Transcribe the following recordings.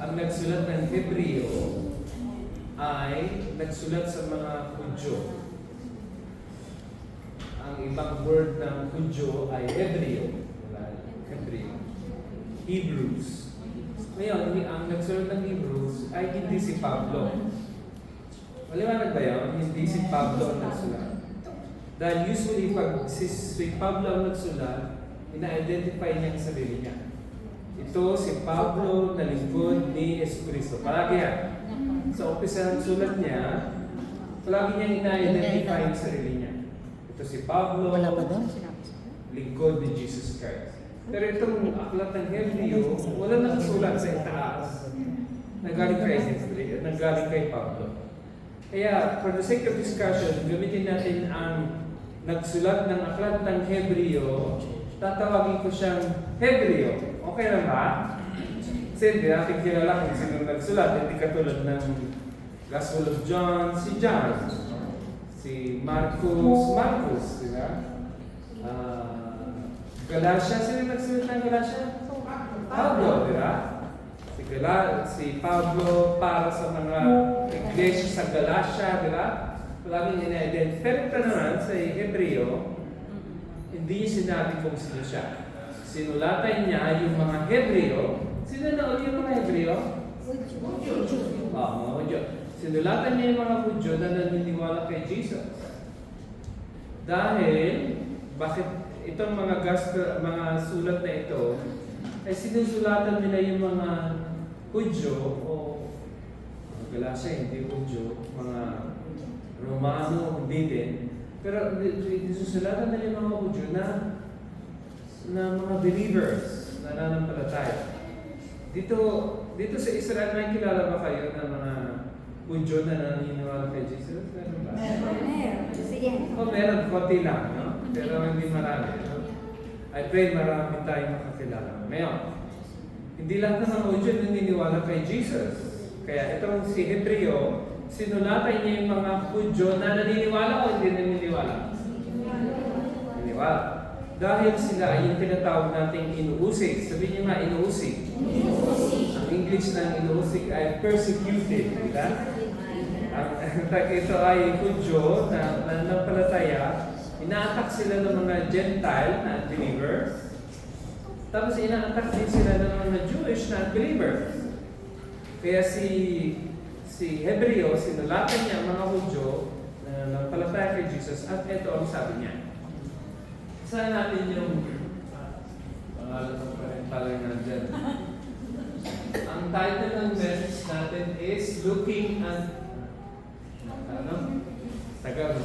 ang nagsulat ng Hebreo ay nagsulat sa mga Hudyo. Ang ibang word ng Hudyo ay Hebreo. Hebreo. Hebrews. Ngayon, ang nagsulat ng Hebrews ay hindi si Pablo. Maliwanag ba yun? Hindi si Pablo ang nagsulat. Dahil usually, pag si Pablo ang nagsulat, ina-identify niya ang sarili niya. Ito si Pablo na lingkod ni Jesucristo. Palagi yan. Sa umpisa ng sulat niya, palagi niya ina-identify ang sarili niya. Ito si Pablo, lingkod ni Jesus Christ. Pero itong aklat ng Hebreo, wala nakasulat sa itaas. Nagaling kay Pablo. Kaya, for the sake of discussion, gamitin natin ang nagsulat ng aklat ng Hebreo, tatawagin ko siyang Hebreo. Okay lang ba? Kasi hindi natin kilala kung sino nagsulat. Hindi katulad ng Gospel of John, si John. Si Marcos, di ba? Galatia, sino nagsulat ng Galatia? Pablo, di ba? Si Pablo para sa mga iglesia sa Galatia, di ba? Palaging ina-identify. Pero ito naman sa Hebreo, hindi sinabi kung sino siya. Sinulatan niya yung mga Hebreo. Sino na yung mga Hebreo? Mga Hudyo. Sinulatan niya yung mga Hudyo na naniniwala kay Jesus. Dahil, bakit itong mga sulat na ito, ay sinusulatan nila yung mga Hudyo o Galatia, hindi Hudyo, mga Romano, hindi din. Pero sinusulatan nila yung mga Hudyo na mga believers, na nananampalataya. Dito sa Israel, may kilala ba kayo ng mga Hudyo na naniniwala kay Jesus? Meron ba? Meron. Meron, konti lang, no? Pero hindi marami. No? I pray marami tayong makakilala. Ngayon, hindi lahat ng mga Hudyo naniniwala kay Jesus. Kaya itong si Hebreo, sinulatan niya yung mga Hudyo na naniniwala o hindi naniniwala? Naniniwala. Dahil sila ay yung tinatawag nating inuusig. Sabihin niyo nga, inuusig. Ang English ng inuusig ay persecuted. Diba? Ito ay Hudyo na nampalataya. Ina-attack sila ng mga Gentile na unbelievers. Tapos ina-attack din sila ng mga Jewish na unbelievers. Kaya si Hebreo, sinulatan niya ang mga Hudyo na nampalataya kay Jesus at ito ang sabi niya. Saan natin yung pangalan ng parental na dyan? Ang title ng message natin is Looking at Tagal.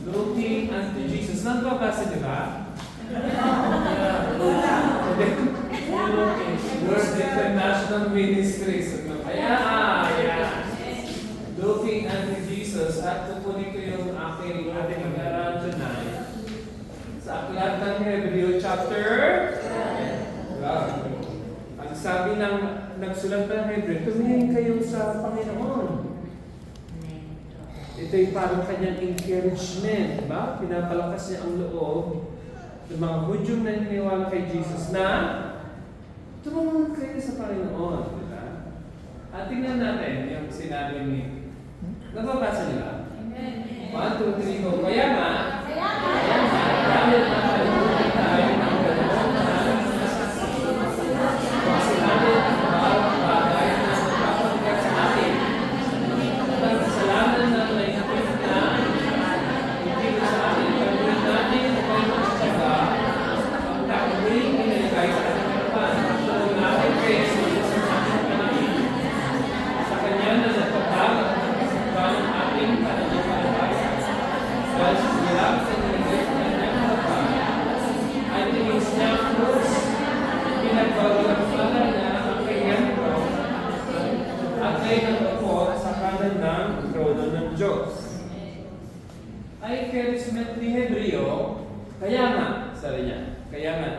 Looking unto Jesus. Saan ba kasi, di ba? World International Ministries. Ayan. Looking unto Jesus. At kukunin ko yung ating pag-aaral tonight. Sa aklat ng Hebreo chapter 12. Ang sabi ng nagsulat ng Hebreo, tumingin kayo sa Panginoon. Ito yung parang kanyang encouragement, diba? Pinapalakas niya ang loob ng mga Hudyong naniniwala kay Jesus na tumungon kayo sa Panginoon, diba? At tingnan natin yung sinabi ni nababasa nila. 1, 2, 3, go. Kaya nga, dahil nakalimutan tayo ng ganoon na sinabi ang bawat bagay na nagpapabigat sa atin. At kasalanan na may kapit na hindi sa atin. Gagawin natin kung magsasaga ang takuling inilagay sa ating harapan. Tulong natin kay Jesus sa ating panahon. Sa kanya na nagpapag ang ating pananampalataya. Dahil sa hirap sa inilagay sa kanyang harapan, ay tinis niya ang krus. Pinagpagpagpala niya ang kanyang cross at ay nagpapot sa kanan ng trono ng Diyos. Ay encouragement ni Hebreo, kaya nga, sabi niya, kaya nga.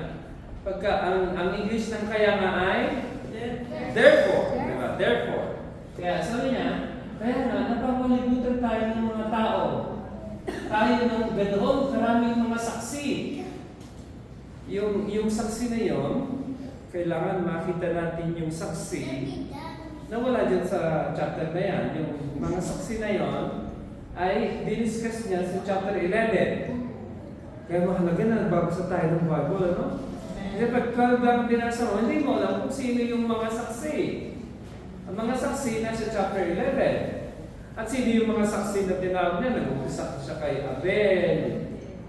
Pagka ang English ng kaya nga ay therefore, diba? Therefore. Kaya sabi niya, kaya nga, napapalibutan tayo ng mga tao. Tayo ng ganoon, karaming mga saksi. Yung saksi na yon, kailangan makita natin yung saksi na wala dyan sa chapter na yan. Yung mga saksi na yon ay diniscuss niya sa chapter 11. Kaya mahalaga na nagbabasa tayo ng Bible, ano? Kasi pag 12 lang binasa mo, hindi mo alam kung sino yung mga saksi. Ang mga saksi nasa chapter 11. At sino yung mga saksi na tinawag niya? Nag-umpisa siya kay Abel,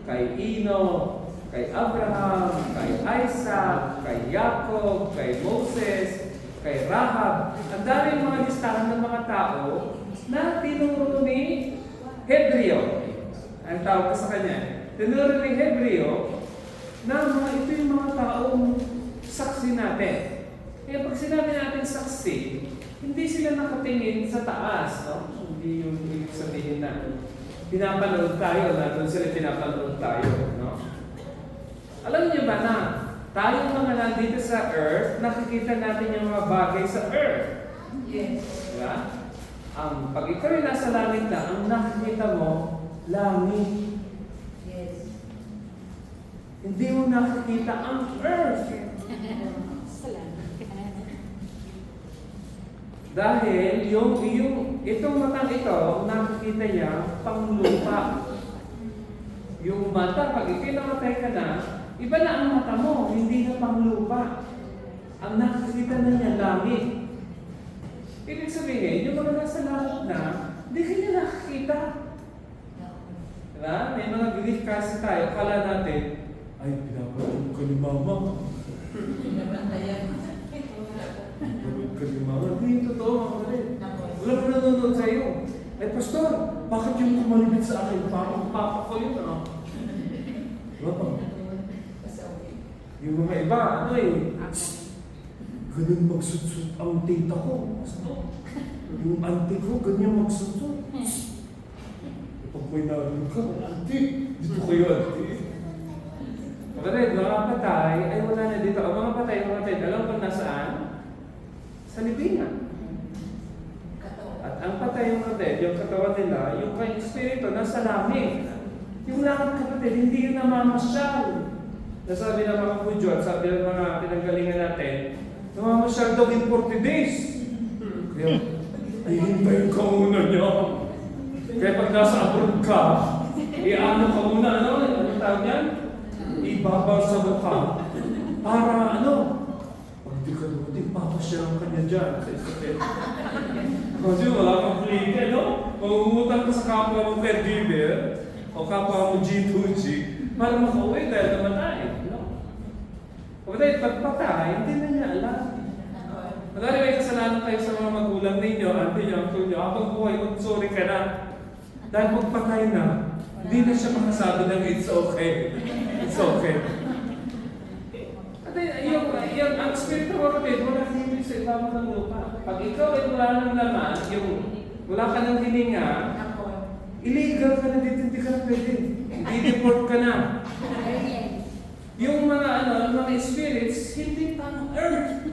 kay Enoch, kay Abraham, kay Isaac, kay Jacob, kay Moses, kay Rahab. Ang daming mga listahan ng mga tao na tinuro ni Hebreo. Ang tawag ko sa kanya. Tinuro ni Hebreo na ito yung mga taong saksi natin. Kaya pag sinabi natin saksi, hindi sila nakatingin sa taas. No? Hindi yung ibig sabihin na pinapanood tayo, na doon sila pinapanood tayo. No? Alam niyo ba na tayong mga nandito sa earth, nakikita natin yung mga bagay sa earth. Yes. Diba? Pag ikaw ay nasa langit na, ang nakikita mo, langit. Yes. Hindi mo nakikita ang earth. Dahil itong matang ito, nakikita niya panglupa. Yung mata, pag ikinamatay ka na, iba na ang mata mo, hindi na panglupa. Ang nakikita na niya, langit. Ibig sabihin, yung mga nasa langit na, hindi ka niya nakikita. Diba? May mga belief kasi tayo, kala natin, ay, pinapanood ka ni mama. Pinabantayan. Pinapanood ka ni mama. Hindi, totoo, mga kapatid. Wala pa nanonood sa'yo. Ay, pastor, bakit yung kumalibit sa akin? Parang papa ko yun, ano? Diba pa? Yung mga iba, ano eh, ganun magsutsut ang tita ko. Yung auntie ko, ganyan magsutsut. Pag may narinig ka, auntie, dito kayo, auntie. Kapatid, mga patay, ay wala na dito. Ang mga patay, alam kung nasaan? Sa libingan. At ang patay yung kapatid, yung katawan nila, yung kanyang espiritu, nasa langit. Yung langit kapatid, hindi yun namamasyal. Nasabi ng mga Hudyo at sabi ng mga pinanggalingan natin, namamasyal daw in 40 days. Kaya, ay hintayin ka muna niya. Kaya pag nasa abroad ka, i-ano ka muna, ano? Ano tawag yan? Ibabal sa mukha. Para ano? Pag di ka dumating, papasyalan ka niya dyan sa isapin. Kasi wala kang plate, no? Mangungutang ka sa kapwa mo caregiver o kapwa mo G2G para makauwi dahil namatay. No? Kapatid, pagpatay, hindi na niya alam. Madali may kasalanan kayo sa mga magulang ninyo, auntie nyo, uncle nyo, habang buhay, sorry ka na. Dahil pagpatay na, hindi na siya makasabi ng it's okay. It's okay. At yung ang spirito mo kapit, wala hindi sa ibabaw ng lupa. Pag ikaw ay wala nang laman, yung wala ka ng hininga, illegal ka na dito, hindi ka na pwede. I-deport ka na. Yung mga mga spirits, hindi pang earth.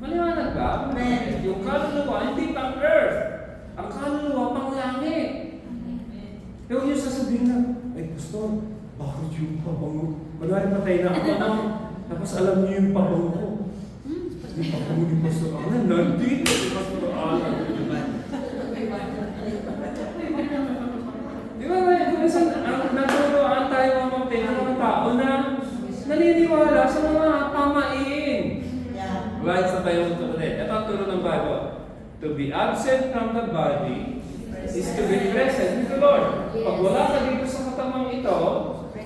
Maliwanag ba? Yung kaluluwa, hindi pang earth. Ang kaluluwa, pang langit. Yung yung sasabihin na, ay pastor, bakit yung pabango? Kunwari patay na ako, no? Tapos alam niyo yung pabango ko. Yung pabango ni Pastor Alan, nandito si Pastor Alan. Di ba ba, minsan naturoan tayo mga mga tao na naniniwala sa mga pamain. Right sa tayo ito ulit. Ito ang turo ng Bible. To be absent from the body is to be present with the Lord. Pag wala ka dito sa katamang ito,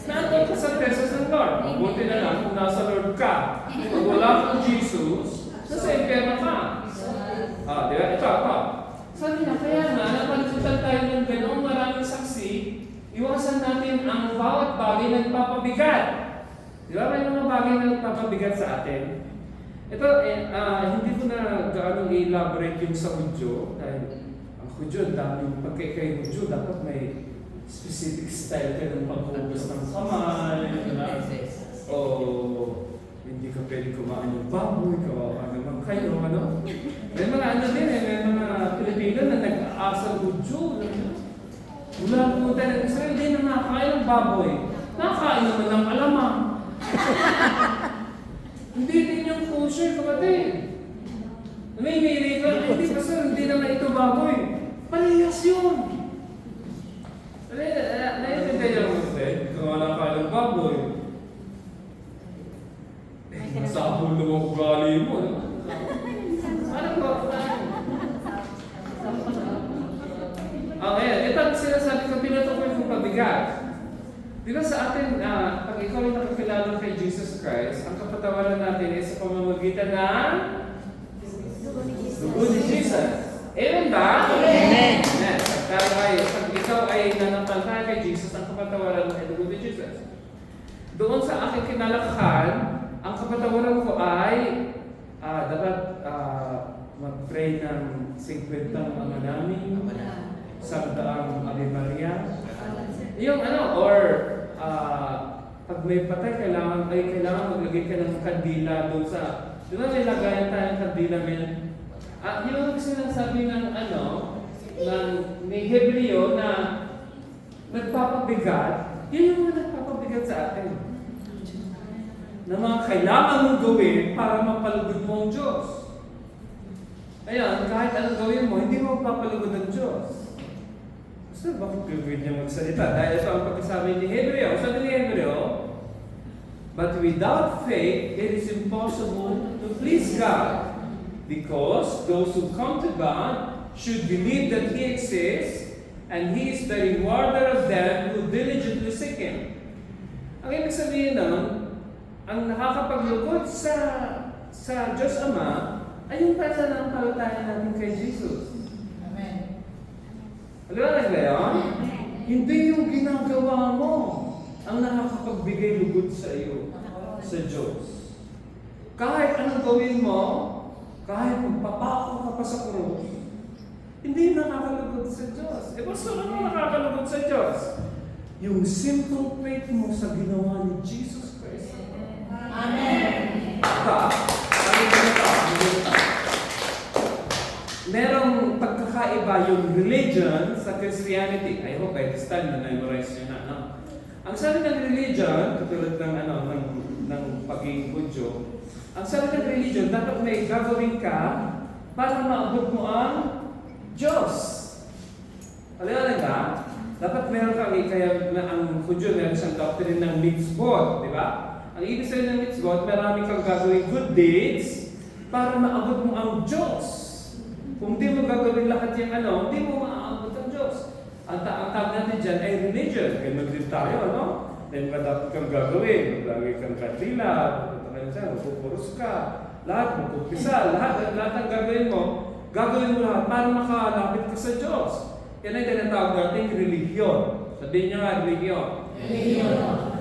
nandun ka sa presence ng Lord. Mabuti na lang kung nasa Lord ka. Pag wala kang Jesus, nasa impyerno ka. Di ba? Ito ako. Sabi na, kaya nga, napalitan tayo ng ganoong maraming saksi, iwasan natin ang bawat bagay na nagpapabigat. Di ba? May mga bagay na nagpapabigat sa atin. Ito, hindi ko na gaano i-elaborate yung sa Hudyo. Dahil ang Hudyo, dami pagkakay Hudyo, dapat may specific style ka ng paghugas ng kamay, o hindi ka pwede kumain ng baboy, kawawa naman kayo, ano? May mga din, may mga Pilipino na nag-aasal Hudyo. Mula pumunta ng Israel, hindi na nakakain ng baboy. Nakakain naman ng alamang. Hindi sure, kapatid. Namimili ka, hindi pa sir, hindi naman ito baboy. Parehas yun. Naiintindihan mo kapatid, kung wala ka ng baboy. Masabog naman ugali mo. Ano ba? Okay, ito ang sinasabi ko, pinatukoy kong pabigat. Di ba sa atin, pag ikaw ay nakakilala kay Jesus Christ, ang kapatawaran natin ay sa pamamagitan ng dugo ni Jesus. Amen ba? Amen. Amen. Pag ikaw ay nanampalataya kay Jesus, ang kapatawaran ay dugo ni Jesus. Doon sa aking kinalakahan, ang kapatawaran ko ay dapat mag-pray ng 50 mga namin, sabdaang Ave Maria. Yung or pag may patay, kailangan maglagay ka ng kandila doon sa, di ba may lagayan tayong kandila, men? Yung sinasabi ng ng ni Hebreo na nagpapabigat, yun yung mga nagpapabigat sa atin. Na mga kailangan mong gawin para mapalugod mo ang Diyos. Ayan, kahit anong gawin mo, hindi mo papalugod ang Diyos. So, bakit gagawin niya magsalita? Dahil ito ang pagkasabi ni Hebreo. Sabi ni Hebreo, but without faith, it is impossible to please God. Because those who come to God should believe that He exists, and He is the rewarder of them who diligently seek Him. Ang ibig sabihin nun, ang nakakapaglugod sa Diyos Ama ay yung pananampalataya natin kay Jesus. Amen. Alam ba yun? Hindi yung ginagawa mo ang nakakapagbigay lugod sa iyo, sa Diyos. Kahit anong gawin mo, kahit magpapako ka pa sa krus, hindi nakakalugod sa Diyos. Basta ano nakakalugod sa Diyos? Yung simple faith mo sa ginawa ni Jesus Christ. Amen. Merong pagkakaiba yung religion sa Christianity. I hope by this time na-memorize nyo na. No? Ang sabi ng religion, katulad ng pagiging Hudyo, ang sabi ng religion, dapat may gagawin ka para maabot mo ang Diyos. Alam ba? Dapat meron kang, kaya ang Hudyo, meron siyang doctrine ng mitzvot, di ba? Ang ibig sabihin ng mitzvot, marami kang gagawin good deeds para maabot mo ang Diyos. Kung di mo gagawin lahat yung hindi mo maaabot ang Diyos. Ang tawag natin dyan ay religion. Ganun din tayo, Then dapat kang gagawin. Maglagay kang kandila, magpupuros ka, lahat, magpupisa, lahat ang gagawin mo lahat para makalapit ka sa Diyos. Yan ay tinatawag natin religion. Sabihin niyo nga, religion.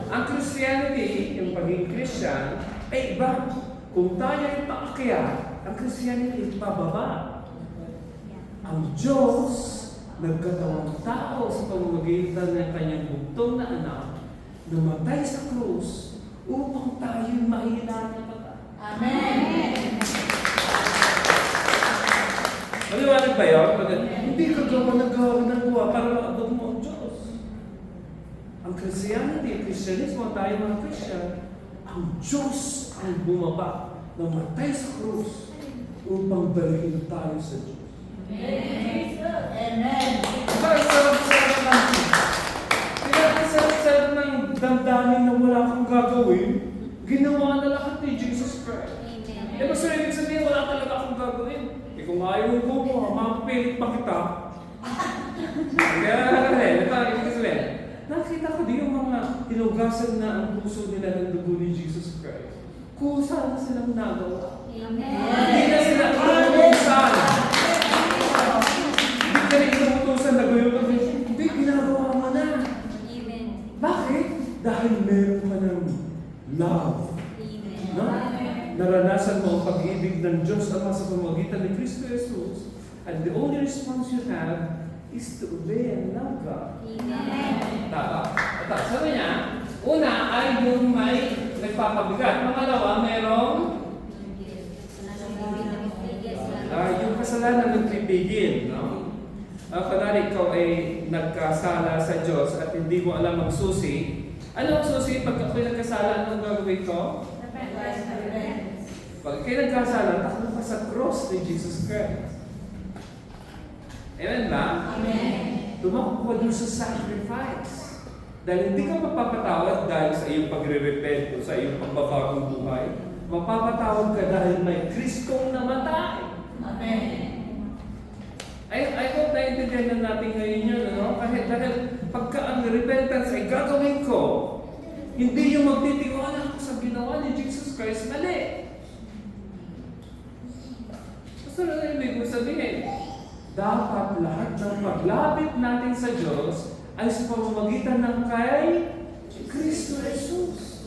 Ang Christianity, yung pagiging Christian, ay iba. Kung tayo ay paakyat, ang Christianity ay pababa. Ang Diyos, nagkatawang tao sa pamamagitan ng kanyang bugtong na anak, namatay sa krus upang tayo mahilan ng mata. Amen. Maliwanag ba yun? Hindi ka nagawa para maabot mo ang Diyos. Ang Christianity, Christianismo, tayo mga Christian, ang Diyos ang bumaba, namatay sa krus upang dalhin tayo sa Diyos. Amen. Sarap ng damdamin na wala kang gagawin, ginawa na lahat ni Jesus Christ. Basta ibig sabihin, wala talaga akong gagawin. Kung ayaw mo, mapipilit pa kita. Kaya, ibig sabihin, nakita ko din yung mga tinugasan na ang puso nila ng dugo ni Jesus Christ. Kusa na silang nagawa. Hindi na sila inuutusan. Hindi ka rin inuutusan na gawin mo. Hindi, ginagawa mo na. Bakit? Dahil meron ka ng love. No? Naranasan mo ang pag-ibig ng Diyos Ama sa pamamagitan ni Kristo Jesus, and the only response you have is to obey and love God. Tama. Sabi niya, una ay yung may nagpapabigat. Pangalawa, merong yung kasalanan nagpipigil. No? Kunwari ikaw ay nagkasala sa Diyos at hindi mo alam magsusi. Ano ang susi? Pag ako'y nagkasala, anong gagawin ko? Pag kayo nagkasala, takbo ka sa cross ni Jesus Christ. Amen ba? Amen. Tumakbo ka dun sa sacrifice. Dahil hindi ka mapapatawad dahil sa iyong pagre-repent o sa iyong pagbabagong buhay. Mapapatawad ka dahil may Kristong namatay. Amen. I hope naiintindihan na natin ngayon yun, ano? Kahit dahil pagka ang repentance ay gagawin ko, hindi yung magtitiwala ako sa ginawa ni Jesus Christ, mali. Gusto na ibig ko sabihin, dapat lahat ng paglapit natin sa Diyos ay sa pamamagitan ng kay Kristo Jesus.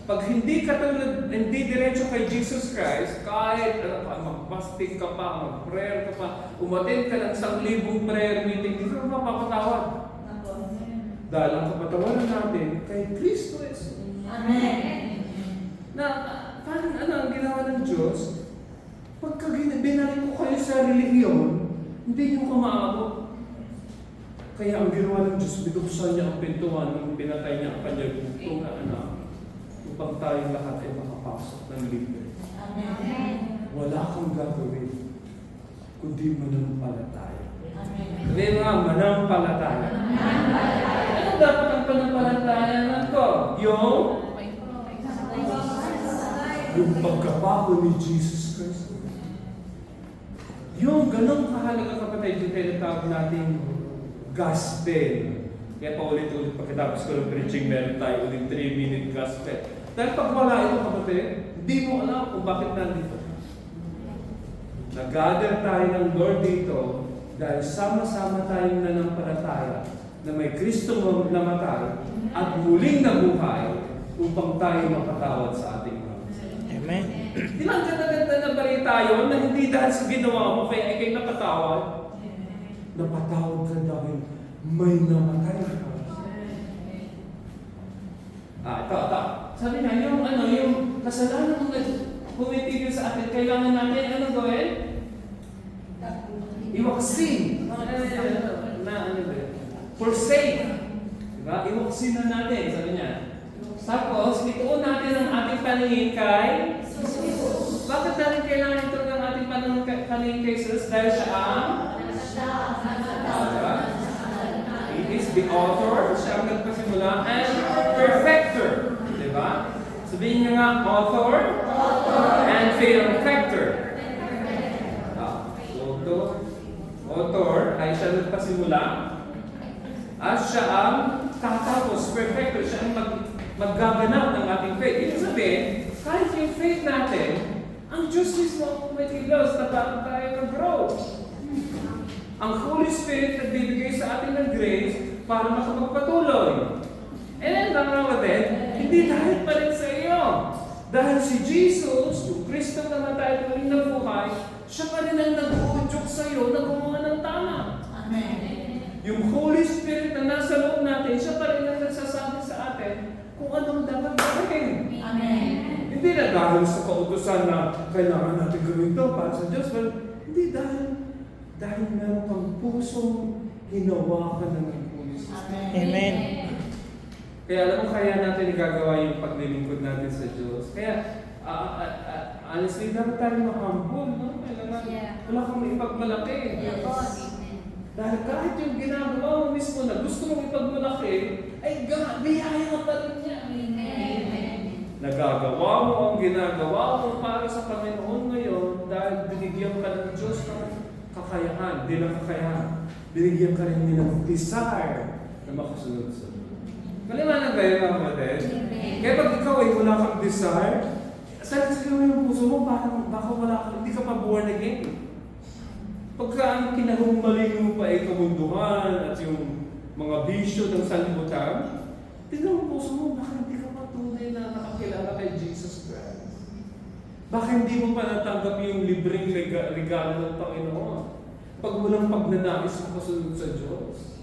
Pag hindi hindi diretso kay Jesus Christ, kahit mag-fasting ka pa, mag-prayer ka pa, umattend ka ng 1,000 prayer meeting, hindi ka mapapatawad. Dahil ang kapatawaran natin kay Kristo Jesus. Amen. Na, paano ang ginawa ng Diyos? Pagka binalik ko kayo sa relihiyon, hindi nyo kumaabot. Kaya ang ginawa ng Diyos, binuksan niya ang pintuan nung pinatay niya ang kanyang bugtong na anak upang tayong lahat ay makapasok ng libre. Amen. Wala kang gagawin kundi manampalataya. Amen. Sabihin mo nga, manampalataya. Ano dapat ang panampalataya nato? Yung pagkabago ni Jesus Christ. Yung ganong kahalaga kapatid, yung tinatawag nating gospel. Kaya paulit-ulit pagkatapos ko ng preaching, meron tayo ulit 3-minute gospel. Dahil pag wala ito kapatid, hindi mo alam kung bakit nandito. Nag-gather tayo ng Lord dito dahil sama-sama tayong nanampalataya na may Kristo namatay at muling nabuhay upang tayo mapatawad sa ating mga. Amen. Di ba ang ganda-ganda na balita yun na hindi dahil sa ginawa mo kaya ikay napatawad? Napatawad ka dahil may namatay ka. Ito. Sabi nga, yung kasalanan mo na pumitigil sa atin, kailangan natin, ano gawin? Iwaksin. Forsake. Diba? Iwaksin na natin, sabi niya. Tapos, ituon natin ang ating paningin kay Jesus. Bakit natin kailangan ituon ang ating paningin kay Jesus? Dahil siya ang He is the author, siya ang nagpasimula, and perfecter. Diba? Sabihin niya nga, author and perfecter. Author ay siya nagpasimula at siya ang tatapos, perfecter. Siya ang maggaganap ng ating faith. Ibig sabihin, kahit yung faith natin, ang Diyos mismo ang kumitilos na bago tayo mag-grow. Ang Holy Spirit nagbibigay sa atin ng grace para makapagpatuloy. And ang mga kapatid, hindi dahil pa rin sa iyo. Dahil si Jesus, yung Kristo na namatay at muling nabuhay, siya pa rin ang nag-uudyok sa iyo na gumawa ng tama. Amen. Yung Holy Spirit na nasa loob natin, siya pa rin ang nagsasabi sa atin kung anong dapat gawin. Amen. Hindi na dahil sa kautusan na kailangan natin gawin ito para sa Diyos, but hindi dahil meron kang pusong hinawakan ng Holy Spirit. Amen. Kaya alam mo, kaya natin igagawa yung paglilingkod natin sa Diyos. Kaya, honestly, dapat tayo humble, no? Wala kang ipagmalaki. Dahil kahit yung ginagawa mo mismo na gusto mong ipagmalaki, ay biyaya pa rin niya. Nagagawa mo ang ginagawa mo para sa Panginoon ngayon dahil binigyan ka ng Diyos ng kakayahan, di lang kakayahan. Binigyan ka rin niya ng desire na makasunod sa Diyos. Maliwanag ba yun, mga kapatid? Kaya pag ikaw ay wala kang desire, sa yung puso mo, baka wala ka, hindi ka pa born again. Pagka ang kinahumaling mo pa ay kamunduhan at yung mga bisyo ng sanlibutan, tignan mo puso mo, baka hindi ka pa tunay na nakakilala kay Jesus Christ. Baka hindi mo pa natanggap yung libreng regalo ng Panginoon. Pag walang pagnanais mo kasunod sa Diyos.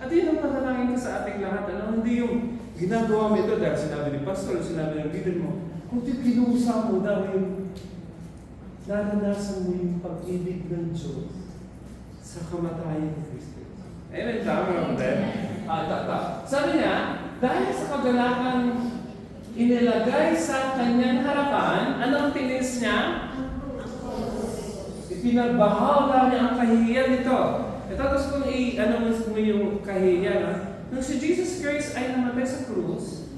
At yun ang panalangin ko sa ating lahat. Hindi yung ginagawa mo ito dahil sinabi ni Pastor, sinabi ng leader mo, kung ito kinusa mo dahil naranasan mo yung pag-ibig ng Diyos sa kamatayan ni Kristo. Tama mga kapatid? Sabi niya, dahil sa kagalakan inilagay sa kanyang harapan. Ano ang tinis niya? Ipinabahala niya ang kahihiyan nito. Ito gusto kong ano mo yung kahihiyan. Ha? Nung si Jesus Christ ay namatay sa krus,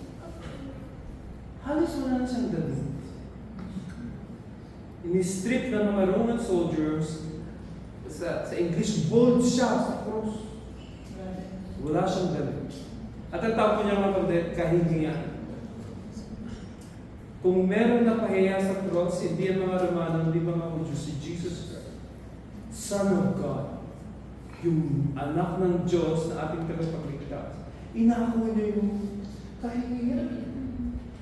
halos wala na siyang damit. Ini-strip ng mga Roman soldiers, sa English, bold siya sa krus. Wala siyang damit. At ang tawag niya mga kahihiyan. Kung meron na pahiya sa cross, hindi ang mga Romano, hindi mga Hudyo, si Jesus Christ, Son of God, yung anak ng Diyos na ating tagapagligtas, inako niya yung kahihiyan.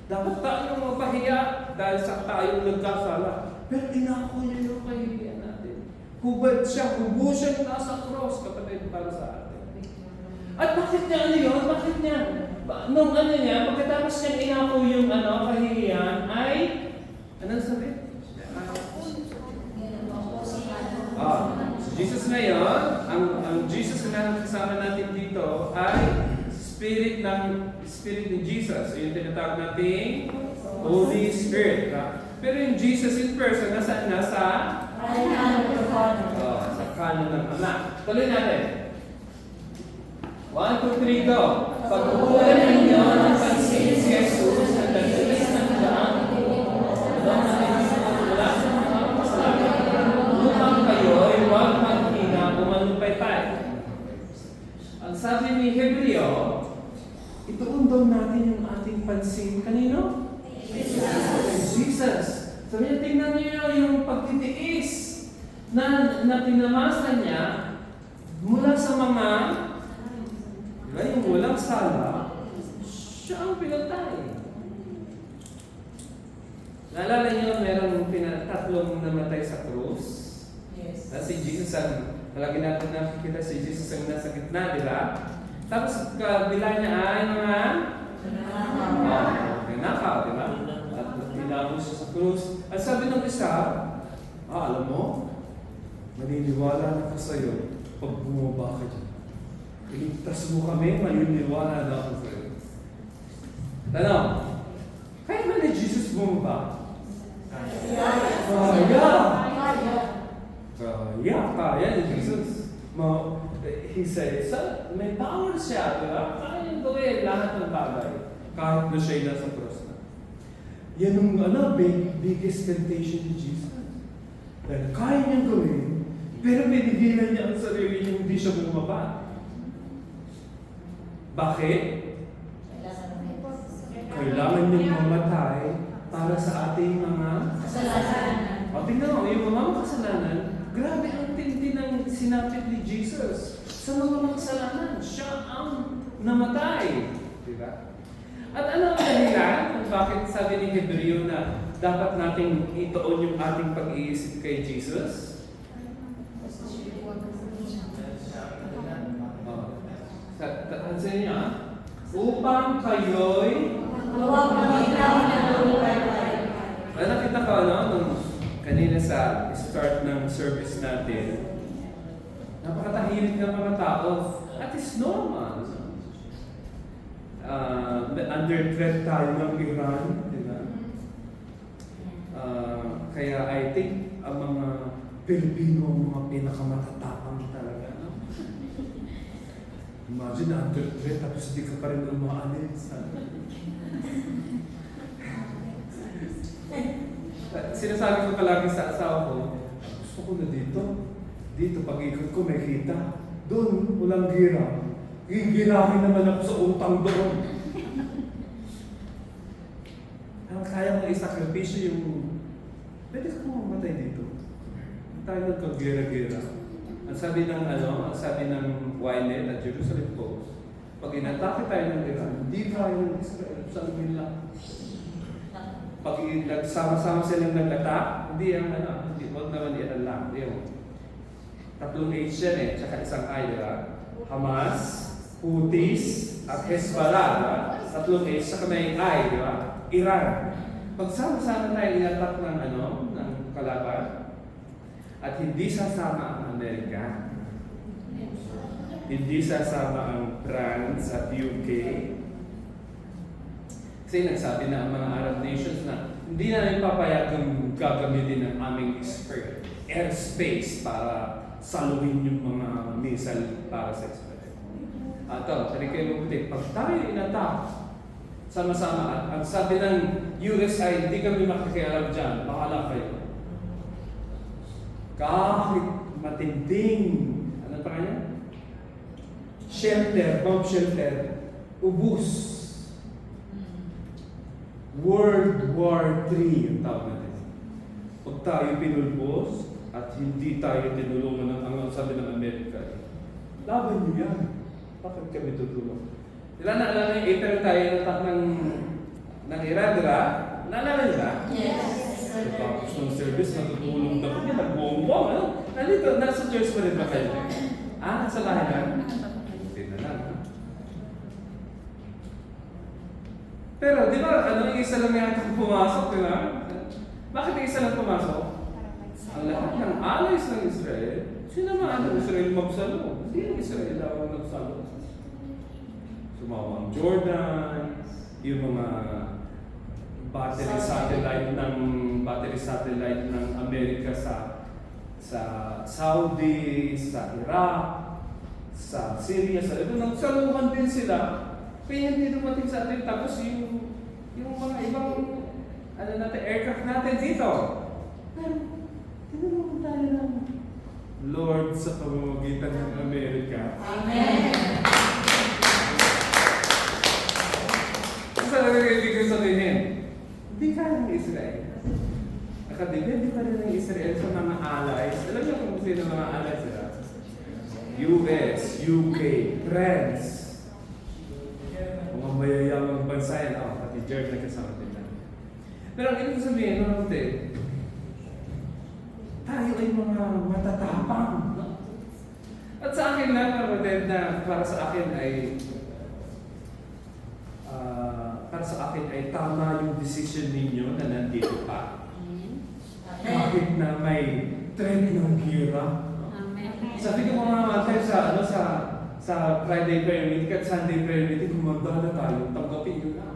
Dapat tayong mapahiya dahil sa tayong nagkasala. Pero inako niya yung kahihiyan natin. Hubad siya, hubo siya nasa cross, kapatid, para sa atin. At bakit niya ano yun? Bakit niya? Nung ano niya, pagkatapos niyang inako yung kahihiyan, ay, ano sabi? Si Jesus ngayon, ang Jesus na kasama natin dito ay Spirit ni Jesus. So yung tinatawag natin Holy Spirit. Pero yung Jesus in person, nasaan na? Sa kanan ng Ama. Tuloy natin. 1, 2, 3, go! Pagkukulan ninyo ng pansin si Jesus na nagdalas ng daang wala sa mga kasalanan upang kayo'y huwag maghina o manumpaypay. Ang sabi ni Hebreo, ituon daw natin yung ating pansin. Kanino? Jesus. Sabi niya, tingnan niyo yung pagtitiis na tinamasan niya mula sa mga yung walang sala, siya ang pinatay. Naalala niyo, merong tatlong namatay sa krus? Yes. Si Jesus palagi natin nakikita si Jesus ang nasa gitna, di ba? Tapos kabila niya ay mga nakaw, di ba? At tinapos siya sa krus. At sabi ng isa, alam mo, maniniwala na ka sa'yo pag bumaba ka dyan. Iligtas mo kami, maniniwala na ako sa'yo. Tanong, kaya ba ni Jesus bumaba? Kaya ni Jesus. He said, may power siya, di ba? Kaya niyang gawin lahat ng bagay. Kahit na siya'y nasa cross na. Yan ang biggest temptation ni Jesus. Dahil kaya niyang gawin, pero pinigilan niya ang sarili niya hindi siya bumaba. Bakit? Kailangan niyang mamatay para sa ating mga kasalanan. O tingnan mo, yung mga kasalanan, grabe ang tindi ng sinapit ni Jesus sa mga kasalanan. Siya ang namatay. Diba? At ano ang dahilan kung bakit sabi ni Hebreo na dapat nating ituon yung ating pag-iisip kay Jesus? Sa niya, upang kayo'y huwag maghinaw na manumpaypay. nakita ko nung kanina sa start ng service natin, napakatahimik ng mga tao. At it's normal. Under threat tayo ng Iran, di ba? Kaya I think ang mga Pilipino ang mga pinakamatatapang talaga. No? Imagine na under threat tapos hindi ka pa rin umaalis. Sinasabi ko palagi sa asawa ko, gusto ko na dito pag-ikot ko may kita. Doon, walang gira. Gigirahin naman ako sa utang doon. Ang kaya mong isakripisyo yung, pwede ka mamatay dito. Tayo nagkagera-gera. Ang sabi ng Ynet at Jerusalem Post, pag inatake tayo ng Iran, hindi kaya ng Israel sa amin lang. Pag nagsama-sama silang naglatak, hindi wag naman yan lang. Tatlong H yan tsaka isang I, di ba? Hamas, Houthis, at Hezbollah, di ba? Tatlong H, saka may I, di ba? Iran. Pag sama-sama tayo inatak ng kalaban, at hindi sasama ang Amerika, hindi sasama ang France at UK, Kasi nagsabi na ang mga Arab nations na hindi namin papayagang gagamitin ang aming airspace para saluhin yung mga missile para sa Israel. Ito, sabi kayo mabuti, pag tayo inatak, sama-sama, ang sabi ng US ay hindi kami makikialam dyan, bahala kayo. Kahit matinding, ano pa kanya? Shelter, bomb shelter, ubus. World War III ang tawag natin. Pag tayo pinulbos at hindi tayo tinulungan ng ang sabi ng Amerika, laban nyo yan. Bakit kami tutulong? Sila naalala yung April tayo natak ng Iran, di ba? Naalala nyo ba? Yes. Tapos ng service, natutulong na kami, nag-bombong, ano? Nandito, nasa church pa rin ba kayo? Nasa bahay lang? Hindi na lang, ha? Pero, di ba, yung isa lang yata pumasok, di ba? Bakit yung isa lang pumasok? Ang lahat ng allies ng Israel, sinamaan ng Israel magsalo. Hindi ang Israel lang nagsalo. Sumawa ang Jordan, yung mga battery satellite ng Amerika sa Saudi, sa Iraq, sa Syria, sa ito, nagsaluhan din sila. Kaya hindi dumating sa atin. Tapos yung mga ibang aircraft natin dito. Pero, tinulungan tayo ng Lord sa pamamagitan ng Amerika. Amen. Sa ibig ko sabihin, hindi kaya ng Israel. Nakadepende pa rin ng Israel sa mga allies. Alam niyo kung sino mga allies sila? US, UK, France, mga mayayamang bansa yan. Pati Germany kasama din lang. Pero ang ibig sabihin, tayo ay mga matatapang. No? At sa akin lang, kapatid, na para sa akin ay tama yung decision ninyo na nandito pa. Kahit na may trend ng gira. Sabi ko mga matay sa Friday prayer meeting at Sunday prayer meeting, gumagdala tayo, tanggapin nyo na.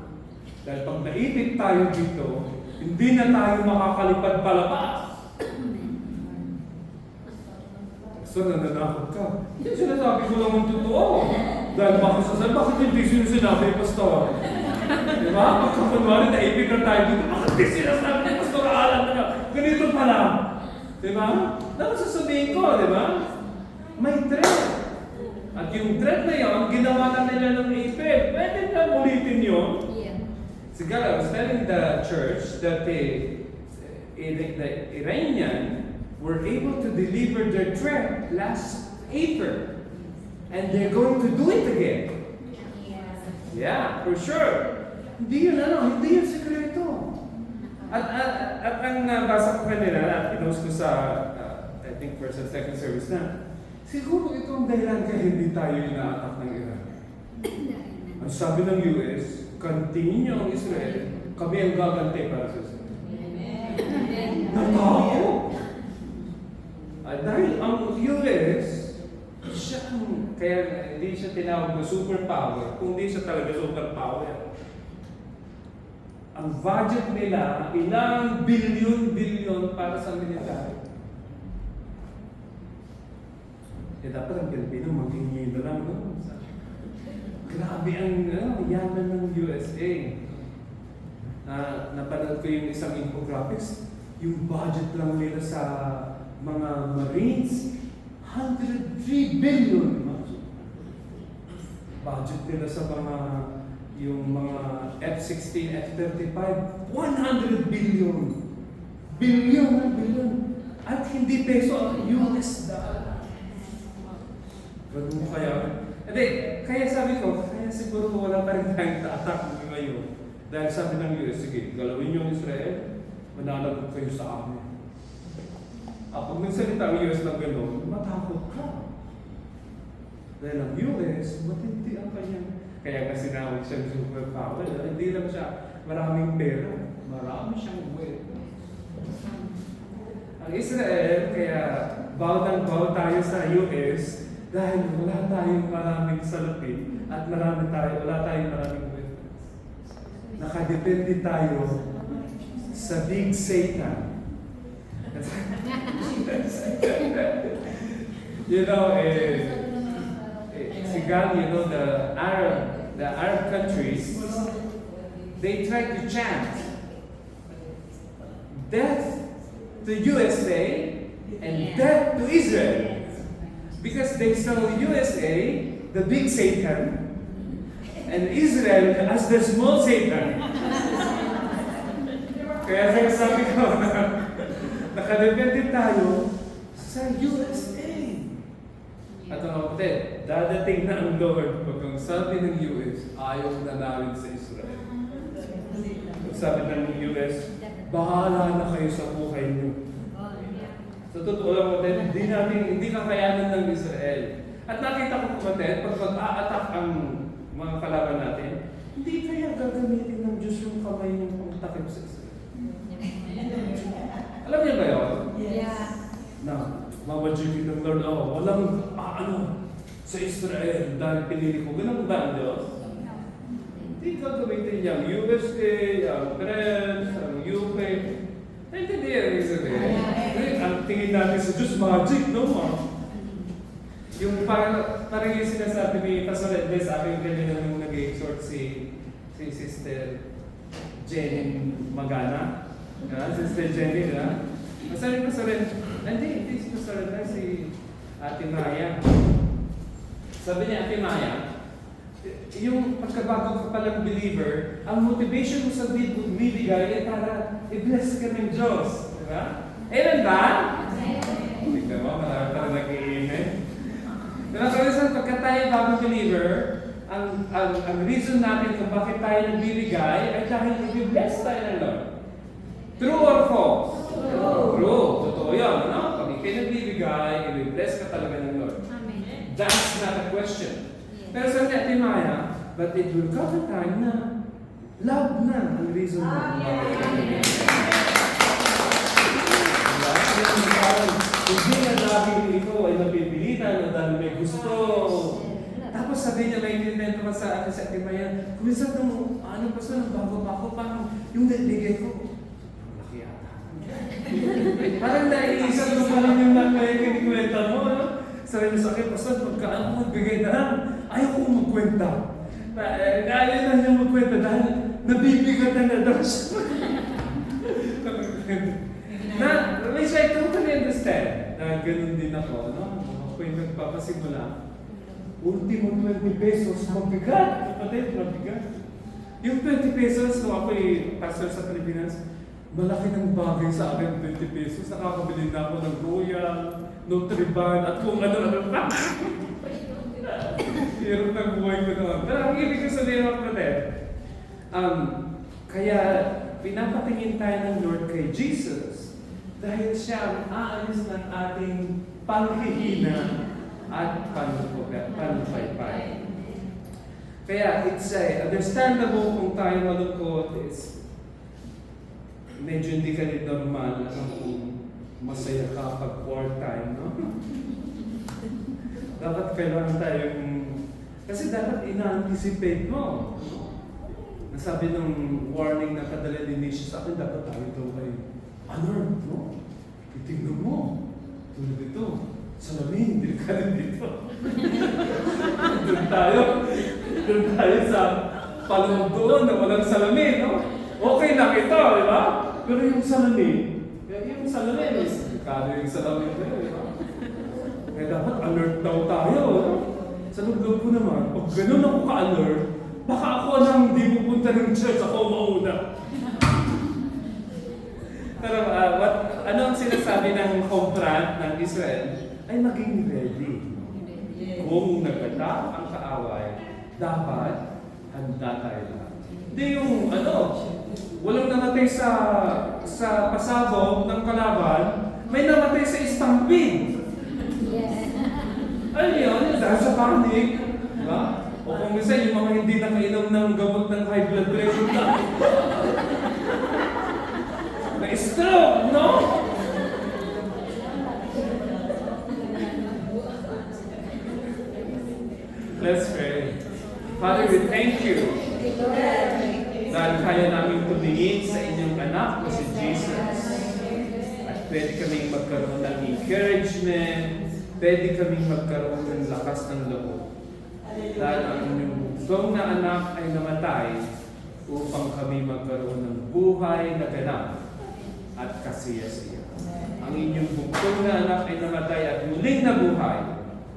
Dahil pag naipit tayo dito, hindi na tayo makakalipad palabas. So, nananakot ka. Hindi sinasabi ko lang ang totoo. Dahil bakit hindi sinasabi, Pastor? Diba? Pagkakunwari, naipit na tayo dito, bakit hindi sinasabi ni Pastor Alan na ganito pala? Diba? Dapat sasabihin ko, diba? May threat. At yung threat na yun, ginawa na nila ng April. Pwede na ulitin yun. Siguro, I was telling the church that the Iranian were able to deliver their threat last April. And they're going to do it again. Yeah, for sure. Hindi yun sekreto. At ang nabasa ko kanila, at pinost ko sa, I think, first and second service na, siguro ito ang dahilan kaya hindi tayo ina-attack ng Iran. Ang sabi ng US, continue ang Israel, kami ang gagantay para sa Israel. Natakot! At dahil ang US, kaya hindi siya tinawag na superpower, kundi siya talaga superpower. Ang budget nila, ilang bilyon para sa military. Dapat ang Pilipino maghingi na lang. No? Grabe ang yaman ng USA. Napanood ko yung isang infographics, yung budget lang nila sa mga Marines, 103 billion. Budget nila sa yung mga F-16, F-35, 100 billion. Billion. At hindi peso, US dollar. Ganun kaya? Kaya sabi ko, kaya siguro wala pa rin tayong ta-attack ngayon. Dahil sabi ng US, sige, galawin yung Israel, manalagot kayo sa amin. Pag nagsalita ang US ng gano'n, matakot ka. Dahil ang US, matindi ang kanyang. Kaya nga sinawag siyang superpower. Hindi lang siya maraming pera. Marami siyang wealth. Ang Israel, kaya baw tayo sa US dahil wala tayong maraming salapi at wala tayong maraming wealth. nakadepende tayo sa big Satan. You know, Sigal, you know, the Arab countries, they try to chant death to USA and death to Israel. Because they saw USA, the big Satan, and Israel as the small Satan. Kaya sabi ko, nakadepende tayo sa USA. At mga kapatid, dadating na ang Lord pag ang sabi ng US, ayaw na namin sa Israel. Pag sabi ng US, bahala na kayo sa buhay niyo. Sa totoo lang kapatid, hindi kakayanan ng Israel. At nakita ko kapatid, pag mag-a-attack ang mga kalaban natin, hindi kaya gagamitin ng Diyos yung kamay ng pangtakip sa Israel. Alam niyo ba yun? Yes. Na, mamajukin ng Lord, walang sa Israel dahil pinili ko. Ganun ba ang Diyos? Hindi gagamitin niya ang USA, ang French, ang UK. Hindi yan Israel. Ang tingin natin sa Diyos, magic, no? Yung parang yung sinasabi ni Pastor Edley sa aking kanina nung nag-exhort si Sister Jenny Magana. Sister Jenny, Masabi ko sa rin, hindi si Pastor Edley, si Ate Maya. Sabi niya, Ate Maya, yung pagkabago ka palang believer, ang motivation mo sa bibigay ay para i-bless ka ng Diyos. Diba? Amen ba? Tignan mo, marami pa rin nag-i-amen. Pero sa pagka tayo bagong believer, ang reason natin kung bakit tayo nagbibigay ay dahil i-bless tayo ng Lord. True or false? True. Totoo yan. No? Pag ikay nagbibigay, i-bless ka talaga ng Lord. Amen. That's not a question. Pero sa Ate Maya, but it will come a time na love na ang reason na. Hindi na laging ikaw ay napipilitan o dahil may gusto. Tapos sabi niya, may invento pa sa akin sa Ate Maya, kung minsan nung, pa sa nang bago pa ako, parang yung nagbigay ko, malaki yata. Parang naiisip mo pa rin yung kinikwenta mo, sabi mo sa akin, Pastor, pagkaan ko magbigay na lang, ayaw ko magkwenta. Ayaw na niya magkwenta dahil nabibigatan na daw siya. Which I totally understand na ganun din ako, no? Ako'y nagpapasimula. Ultimo 20 pesos, mabigat. Kapatid, mabigat. Yung 20 pesos, nung ako'y pastor sa Pilipinas, malaki ng bagay sa akin 20 pesos. Nakakabili na ako ng Royal, Nutriban, at kung ano-ano pa. Hirap ng buhay ko naman. Pero ang ibig ko sabihin ako kapatid, kaya pinapatingin tayo ng Lord kay Jesus dahil siya ang aalis ng ating panghihina at panupaypay. Kaya it's understandable kung tayo malungkot is medyo hindi ka rin normal kung masaya ka pag wartime, no? Dapat kailangan tayong, kasi dapat ina-anticipate mo. Nasabi ng warning na padala ni Nisha sa akin, dapat tayo ito ay alert, no? Itignan mo. Tulad ito. Salamin, hindi ka rin dito. Doon tayo sa palong doon na walang salamin, no? Okay lang ito, di ba? Pero yung salamin, kano yung salamin ko yun, di ba? Kaya dapat alert daw tayo, no? Sa loob ko naman, pag ganun ako ka-alert, baka ako nang hindi pupunta ng church, ako mauna. Pero ano ang sinasabi ng confront ng Israel? Ay maging ready. Kung nagkata ang kaaway, dapat handa tayo lahat. Hindi yung walang namatay sa pasabog ng kalaban, may namatay sa stampede. Ano yun? Dahil sa panic. Diba? O kung minsan yung mga hindi nakainom ng gamot ng high blood pressure na. Na-stroke, no? Let's pray. Father, we thank you Dahil kaya namin tumingin sa inyong anak na si Jesus. At pwede kaming magkaroon ng encouragement, pwede kaming magkaroon ng lakas ng loob. Dahil ang inyong bugtong na anak ay namatay upang kami magkaroon ng buhay na ganap at kasiyasiya. Ang inyong bugtong na anak ay namatay at muling nabuhay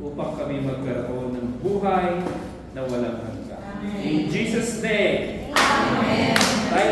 upang kami magkaroon ng buhay na walang hanggan. In Jesus' name, Amen.